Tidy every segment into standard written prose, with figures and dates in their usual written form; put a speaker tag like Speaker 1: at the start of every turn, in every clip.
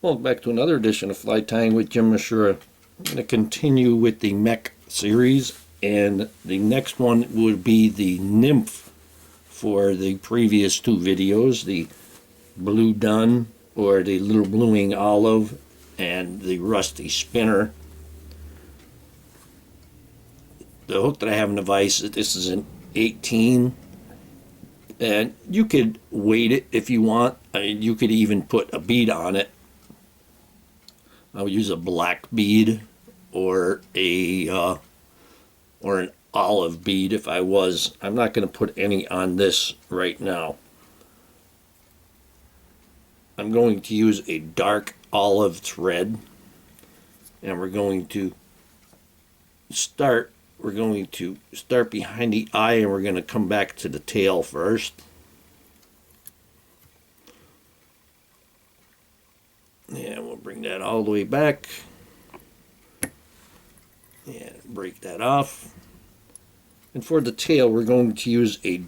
Speaker 1: Welcome back to another edition of Fly Tying with Jim Misiura. I'm going to continue with the Meck series, and the next one would be the Nymph for the previous two videos, the Blue Dun or the Little Blooming Olive and the Rusty Spinner. The hook that I have in the vise, this is an 18, and you could weight it if you want. I mean, you could even put a bead on it. I would use a black bead or an olive bead if I was. I'm not going to put any on this right now. I'm going to use a dark olive thread, and we're going to start behind the eye, and we're going to come back to the tail first. And we'll bring that all the way back and break that off. And for the tail, we're going to use a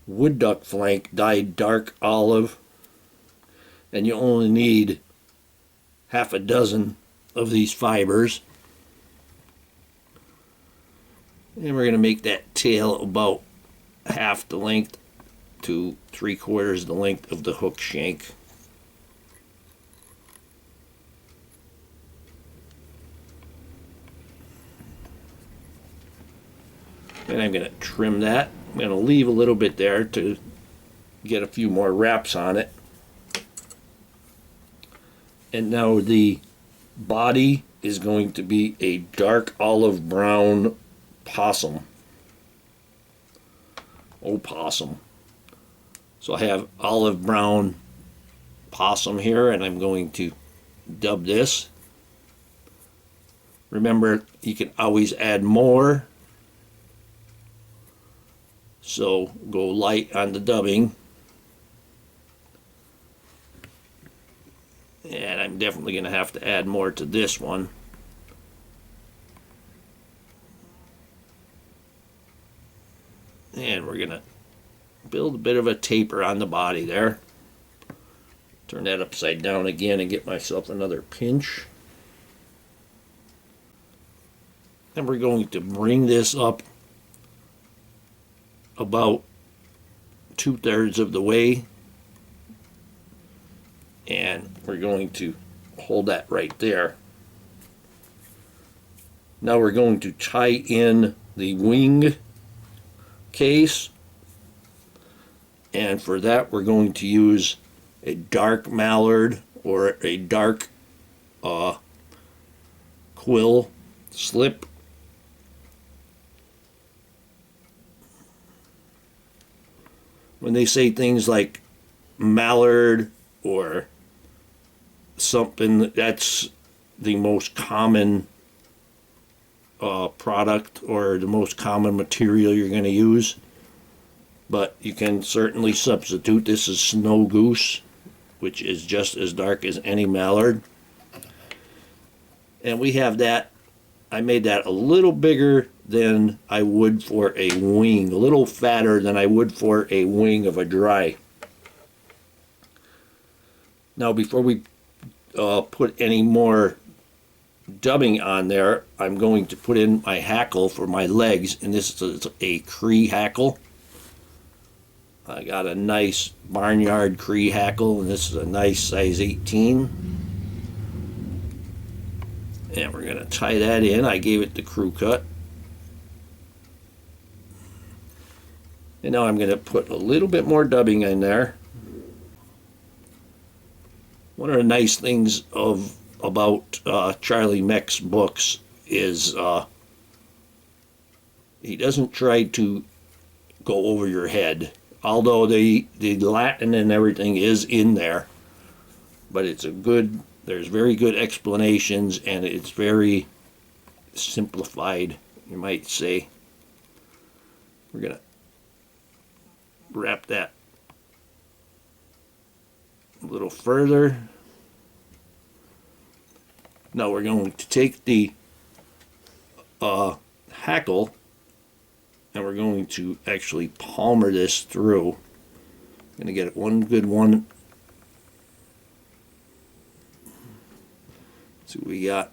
Speaker 1: wood duck flank dyed dark olive, and you only need half a dozen of these fibers. And we're going to make that tail about half the length to 3/4 the length of the hook shank. And I'm going to trim that. I'm going to leave a little bit there to get a few more wraps on it. And now the body is going to be a dark olive brown possum. Opossum. So I have olive brown possum here, and I'm going to dub this. Remember, you can always add more. So go light on the dubbing. And I'm definitely going to have to add more to this one. And we're going to build a bit of a taper on the body there. Turn that upside down again and get myself another pinch. And we're going to bring this up about 2/3 of the way, and we're going to hold that right there. Now we're going to tie in the wing case, and for that we're going to use a dark Mallard or a dark Quill slip. When they say things like Mallard or something, that's the most common product or the most common material you're going to use. But you can certainly substitute. This is Snow Goose, which is just as dark as any Mallard. And we have that. I made that a little bigger than I would for a wing, a little fatter than I would for a wing of a dry. Now before we put any more dubbing on there, I'm going to put in my hackle for my legs, and this is a Cree hackle. I got a nice barnyard Cree hackle, and this is a nice size 18. And we're going to tie that in. I gave it the crew cut. And now I'm going to put a little bit more dubbing in there. One of the nice things about Charlie Meck's books is he doesn't try to go over your head. Although the Latin and everything is in there, but there's very good explanations, and it's very simplified, you might say. We're going to wrap that a little further. Now we're going to take the hackle, and we're going to actually palmer this through. I'm going to get one good one So we got,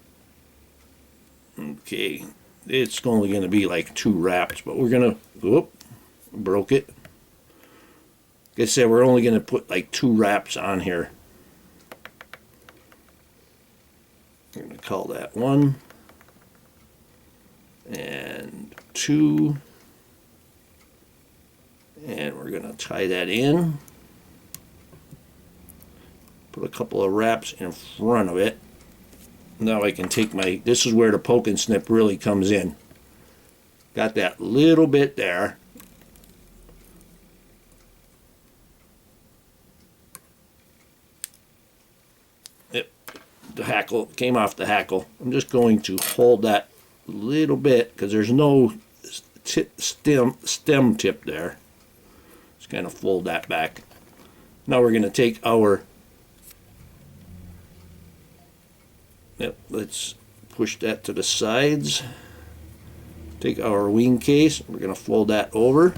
Speaker 1: okay, it's only going to be like 2 wraps, but we're going to, whoop, broke it. Like I said, we're only going to put like 2 wraps on here. We're going to call that 1 and 2, and we're going to tie that in. Put a couple of wraps in front of it. Now I can take my, this is where the poke and snip really comes in. Got that little bit there. The hackle came off the hackle. I'm just going to hold that little bit because there's no stem tip there. Just kind of fold that back. Now we're going to take our, let's push that to the sides. Take our wing case, we're going to fold that over.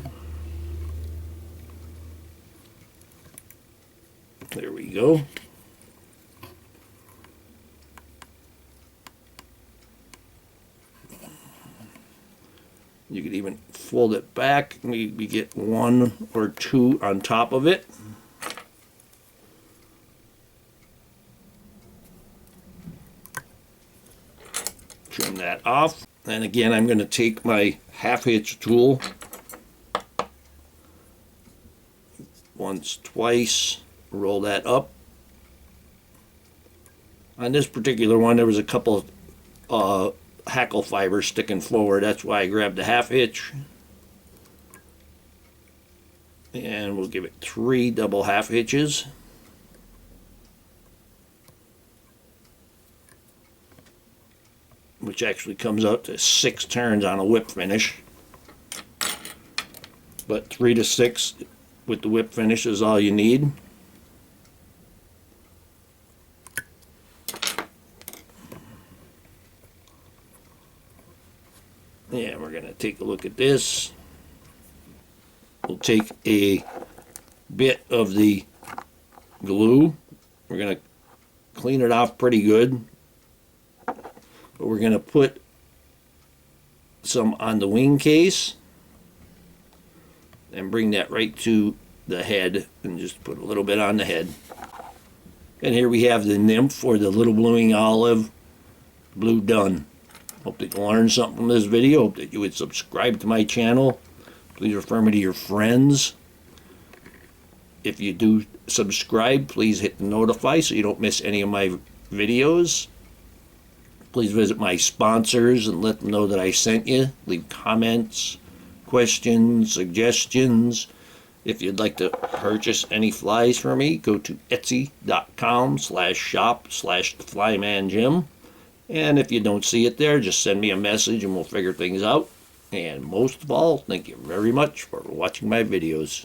Speaker 1: There we go. You could even fold it back, maybe get 1 or 2 on top of it. Trim that off. And again, I'm going to take my half hitch tool. Once, twice, roll that up. On this particular one, there was a couple hackle fibers sticking forward. That's why I grabbed the half hitch. And we'll give it 3 double half hitches. Which actually comes out to 6 turns on a whip finish. But 3 to 6 with the whip finish is all you need. Yeah, we're going to take a look at this. We'll take a bit of the glue. We're going to clean it off pretty good. But we're going to put some on the wing case and bring that right to the head and just put a little bit on the head. And here we have the Nymph, or the little blooming olive, blue done. Hope that you learned something from this video. Hope that you would subscribe to my channel. Please refer me to your friends. If you do subscribe, please hit the notify so you don't miss any of my videos. Please visit my sponsors and let them know that I sent you. Leave comments, questions, suggestions. If you'd like to purchase any flies from me, go to etsy.com/shop/theflymanjim. And if you don't see it there, just send me a message and we'll figure things out. And most of all, thank you very much for watching my videos.